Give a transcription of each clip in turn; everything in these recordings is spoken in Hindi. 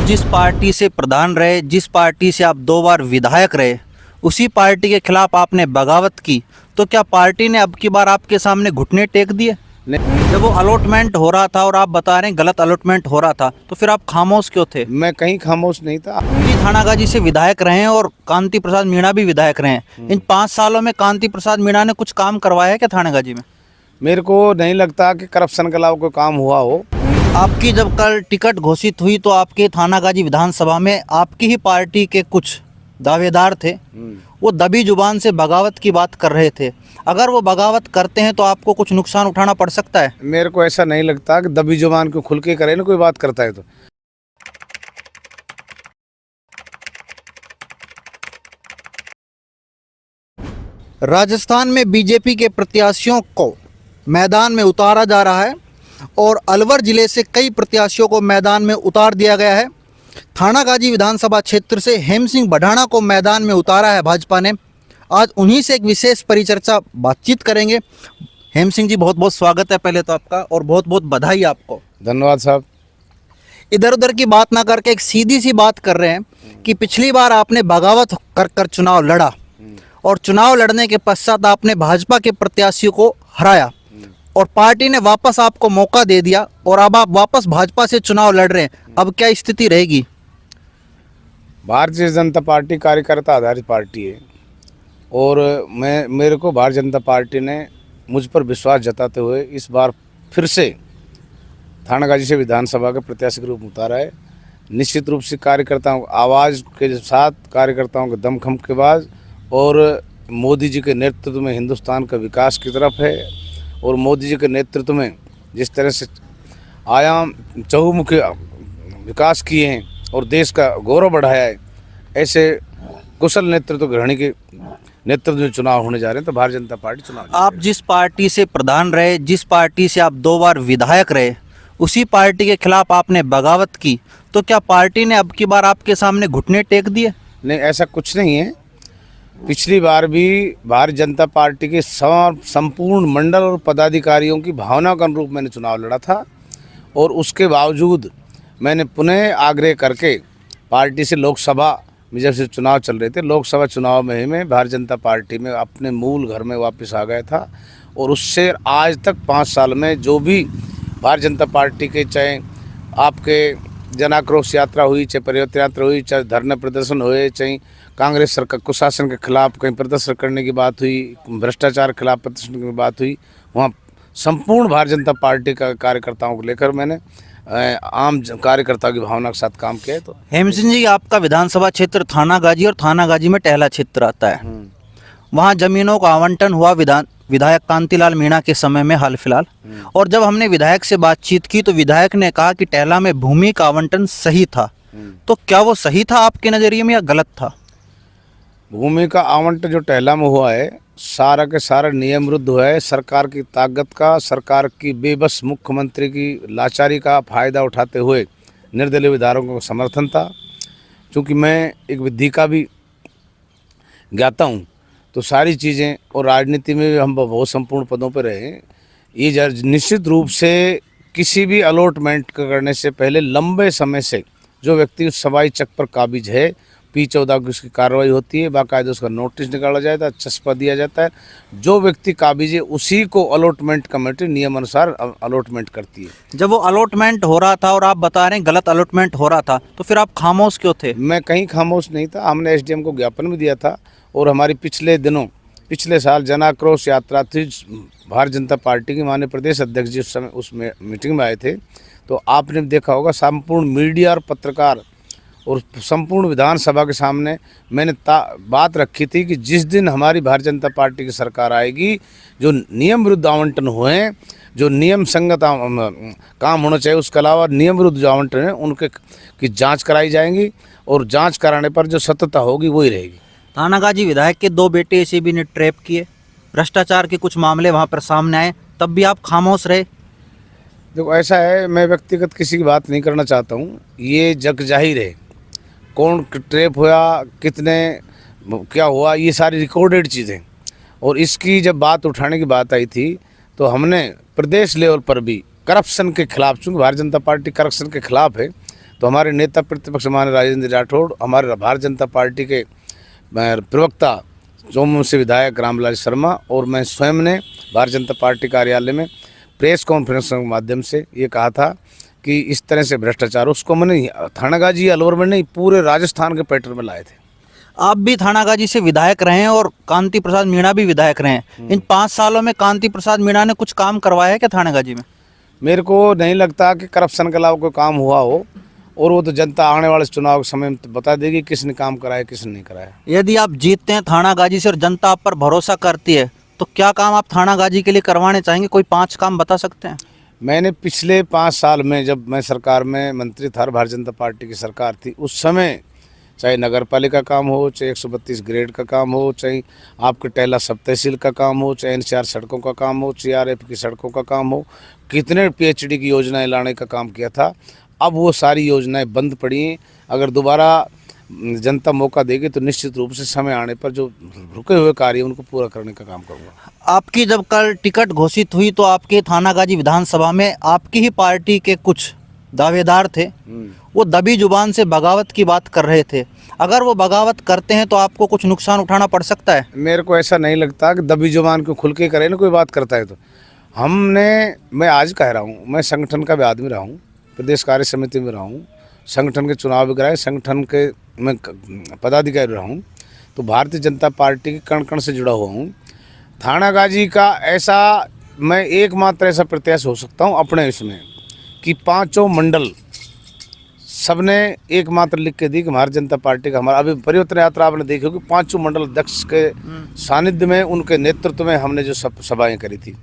जिस पार्टी से प्रधान रहे, जिस पार्टी से आप 2 बार विधायक रहे, उसी पार्टी के खिलाफ आपने बगावत की, तो क्या पार्टी ने अब की बार आपके सामने घुटने टेक दिए? जब वो अलॉटमेंट हो रहा था और आप बता रहे हैं गलत अलॉटमेंट हो रहा था, तो फिर आप खामोश क्यों थे? मैं कहीं खामोश नहीं था। भी थानागाजी से विधायक रहे हैं और कांति प्रसाद मीणा भी विधायक रहे हैं। इन 5 सालों में कांति प्रसाद मीणा ने कुछ काम करवाया है क्या थानागाजी में? मेरे को नहीं लगता कि करप्शन के अलावा कोई काम हुआ हो। आपकी जब कल टिकट घोषित हुई तो आपके थानागाजी विधानसभा में आपकी ही पार्टी के कुछ दावेदार थे, वो दबी जुबान से बगावत की बात कर रहे थे। अगर वो बगावत करते हैं तो आपको कुछ नुकसान उठाना पड़ सकता है। मेरे को ऐसा नहीं लगता कि दबी जुबान को खुल के करे ना कोई बात करता है तो। राजस्थान में बीजेपी के प्रत्याशियों को मैदान में उतारा जा रहा है और अलवर जिले से कई प्रत्याशियों को मैदान में उतार दिया गया है। थानागाजी विधानसभा क्षेत्र से हेम सिंह बढ़ाणा को मैदान में उतारा है भाजपा ने। आज उन्हीं से एक विशेष परिचर्चा बातचीत करेंगे। हेम सिंह जी, बहुत बहुत स्वागत है पहले तो आपका, और बहुत बहुत बधाई आपको। धन्यवाद साहब। इधर उधर की बात ना करके एक सीधी सी बात कर रहे हैं कि पिछली बार आपने बगावत कर चुनाव लड़ा और चुनाव लड़ने के पश्चात आपने भाजपा के प्रत्याशियों को हराया और पार्टी ने वापस आपको मौका दे दिया और अब आप वापस भाजपा से चुनाव लड़ रहे हैं। अब क्या स्थिति रहेगी? भारतीय जनता पार्टी कार्यकर्ता आधारित पार्टी है और मेरे को भारतीय जनता पार्टी ने मुझ पर विश्वास जताते हुए इस बार फिर से थानागाजी से विधानसभा के प्रत्याशी के रूप में उतारा है। निश्चित रूप से कार्यकर्ताओं आवाज़ के साथ, कार्यकर्ताओं के दमखम के बाद और मोदी जी के नेतृत्व में हिंदुस्तान का विकास की तरफ है और मोदी जी के नेतृत्व में जिस तरह से आयाम चहुमुखी विकास किए हैं और देश का गौरव बढ़ाया है, ऐसे कुशल नेतृत्व ग्रहणी के नेतृत्व में चुनाव होने जा रहे हैं। तो भारतीय जनता पार्टी चुनाव, आप जिस पार्टी से प्रधान रहे, जिस पार्टी से आप 2 बार विधायक रहे, उसी पार्टी के खिलाफ आपने बगावत की, तो क्या पार्टी ने अब की बार आपके सामने घुटने टेक दिए? नहीं, ऐसा कुछ नहीं है। पिछली बार भी भारतीय जनता पार्टी के संपूर्ण मंडल और पदाधिकारियों की भावना के अनुरूप मैंने चुनाव लड़ा था और उसके बावजूद मैंने पुनः आग्रह करके पार्टी से लोकसभा में जब से चुनाव चल रहे थे, लोकसभा चुनाव में मैं भारतीय जनता पार्टी में अपने मूल घर में वापस आ गया था और उससे आज तक 5 साल में जो भी भारतीय जनता पार्टी के, चाहे आपके जन आक्रोश यात्रा हुई, चाहे पदयात्रा यात्रा हुई, चाहे धरने प्रदर्शन हुए, चाहे कांग्रेस सरकार कुशासन के खिलाफ कहीं प्रदर्शन करने की बात हुई, भ्रष्टाचार के खिलाफ प्रदर्शन की बात हुई, वहाँ संपूर्ण भारतीय जनता पार्टी का कार्यकर्ताओं को लेकर मैंने आम कार्यकर्ता की भावना के साथ काम किया है। तो हेम सिंह जी, आपका विधानसभा क्षेत्र थानागाजी और थानागाजी में टहला क्षेत्र आता है। वहाँ जमीनों का आवंटन हुआ विधायक कांतिलाल मीणा के समय में हाल फिलहाल, और जब हमने विधायक से बातचीत की तो विधायक ने कहा कि टहला में भूमि का आवंटन सही था। तो क्या वो सही था आपके नज़रिए में या गलत था? भूमि का आवंटन जो टहला में हुआ है, सारा के सारा नियम विरुद्ध हुआ है। सरकार की ताकत का, सरकार की बेबस मुख्यमंत्री की लाचारी का फायदा उठाते हुए निर्दलीय विधायकों का समर्थन था। चूँकि मैं एक विधि का भी ज्ञाता हूँ, तो सारी चीज़ें, और राजनीति में भी हम बहुत संपूर्ण पदों पर रहे, ये निश्चित रूप से किसी भी अलॉटमेंट करने से पहले लंबे समय से जो व्यक्ति उस सवाई चक पर काबिज है, P14 की उसकी कार्रवाई होती है, बाकायदा उसका नोटिस निकाला जाता है, चस्पा दिया जाता है। जो व्यक्ति काबिज है उसी को अलॉटमेंट कमेटी नियम अनुसार अलॉटमेंट करती है। जब वो अलॉटमेंट हो रहा था और आप बता रहे हैं गलत अलॉटमेंट हो रहा था, तो फिर आप खामोश क्यों थे? मैं कहीं खामोश नहीं था। हमने SDM को ज्ञापन भी दिया था और हमारी पिछले साल जन आक्रोश यात्रा थी। भारतीय जनता पार्टी के माननीय प्रदेश अध्यक्ष जी उस समय उस मीटिंग में आए थे, तो आपने देखा होगा संपूर्ण मीडिया और पत्रकार और संपूर्ण विधानसभा के सामने मैंने बात रखी थी कि जिस दिन हमारी भारतीय जनता पार्टी की सरकार आएगी, जो नियम विरुद्ध आवंटन हुए हैं, जो नियम संगत काम होना चाहिए, उसके अलावा नियम विरुद्ध जो आवंटन है उनके की जांच कराई जाएंगी और जांच कराने पर जो सत्यता होगी वही रहेगी। थानागाजी विधायक के 2 बेटे ऐसे भी ने ट्रैप किए, भ्रष्टाचार के कुछ मामले वहाँ पर सामने आए, तब भी आप खामोश रहे। देखो, ऐसा है, मैं व्यक्तिगत किसी की बात नहीं करना चाहता हूँ। ये जग जाहिर है कौन ट्रैप हुआ, कितने क्या हुआ, ये सारी रिकॉर्डेड चीज़ें। और इसकी जब बात उठाने की बात आई थी तो हमने प्रदेश लेवल पर भी करप्शन के खिलाफ, चूँकि भारतीय जनता पार्टी करप्शन के खिलाफ है, तो हमारे नेता प्रतिपक्ष माननीय राजेंद्र राठौड़, हमारे भारतीय जनता पार्टी के प्रवक्ता चौमुखी से विधायक रामलाल शर्मा और मैं स्वयं ने भारतीय जनता पार्टी कार्यालय में प्रेस कॉन्फ्रेंस के माध्यम से ये कहा था कि इस तरह से भ्रष्टाचार, उसको मैंने थानागाजी अलवर में नहीं पूरे राजस्थान के पैटर्न में लाए थे। आप भी थानागाजी से विधायक रहे हैं और कांति प्रसाद मीणा भी विधायक रहे हैं। इन 5 सालों में कांति प्रसाद मीणा ने कुछ काम करवाया है क्या थानागाजी में? मेरे को नहीं लगता कि करप्शन के अलावा कोई काम हुआ हो, और वो तो जनता आने वाले चुनाव के समय में बता देगी किसने काम कराया किसने नहीं कराया। यदि आप जीतते हैं थानागाजी से और जनता आप पर भरोसा करती है तो क्या काम आप थानागाजी के लिए करवाने चाहेंगे? कोई 5 काम बता सकते हैं? मैंने पिछले 5 साल में, जब मैं सरकार में मंत्री था, भारतीय जनता पार्टी की सरकार थी, उस समय चाहे नगर पालिका काम हो, चाहे 132 ग्रेड का काम हो, चाहे आपके टेला सब तहसील का काम हो, चाहे NCR सड़कों का काम हो, CRF की सड़कों का काम हो, कितने PhD की योजनाएं लाने का काम किया था। अब वो सारी योजनाएं बंद पड़ी हैं। अगर दोबारा जनता मौका देगी तो निश्चित रूप से समय आने पर जो रुके हुए कार्य उनको पूरा करने का काम करूँगा। आपकी जब कल टिकट घोषित हुई तो आपके थानागाजी विधानसभा में आपकी ही पार्टी के कुछ दावेदार थे, वो दबी जुबान से बगावत की बात कर रहे थे। अगर वो बगावत करते हैं तो आपको कुछ नुकसान उठाना पड़ सकता है? मेरे को ऐसा नहीं लगता कि दबी जुबान को खुल के करे ना कोई बात करता है तो। मैं आज कह रहा हूँ, मैं संगठन का भी आदमी रहा हूँ, प्रदेश कार्य समिति में रहा हूँ, संगठन के चुनाव भी कराए, संगठन के मैं पदाधिकारी रहा हूँ, तो भारतीय जनता पार्टी के कण कण से जुड़ा हुआ हूँ। थानागाजी का ऐसा मैं एकमात्र ऐसा प्रत्याशी हो सकता हूँ अपने इसमें कि 5 मंडल सबने एकमात्र लिख के दी कि भारतीय जनता पार्टी का, हमारा अभी परिवर्तन यात्रा आपने देखी होगी, 5 मंडल अध्यक्ष के सानिध्य में, उनके नेतृत्व में हमने जो सभाएं करी थी।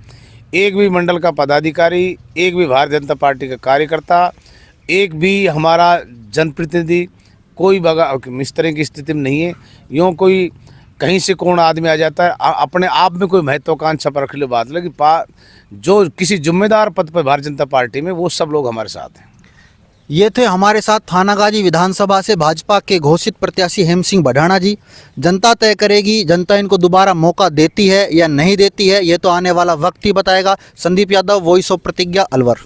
एक भी मंडल का पदाधिकारी, एक भी भारतीय जनता पार्टी का कार्यकर्ता, एक भी हमारा जनप्रतिनिधि कोई इस तरह की स्थिति में नहीं है। यूँ कोई कहीं से कौन आदमी आ जाता है, अपने आप में कोई महत्वाकांक्षा पर रख ले बात लगी, जो किसी जिम्मेदार पद पर भारतीय जनता पार्टी में, वो सब लोग हमारे साथ हैं। ये थे हमारे साथ थानागाजी विधानसभा से भाजपा के घोषित प्रत्याशी हेम सिंह बढ़ाना जी। जनता तय करेगी, जनता इनको दोबारा मौका देती है या नहीं देती है, ये तो आने वाला वक्त ही बताएगा। संदीप यादव, वॉइस ऑफ प्रतिज्ञा, अलवर।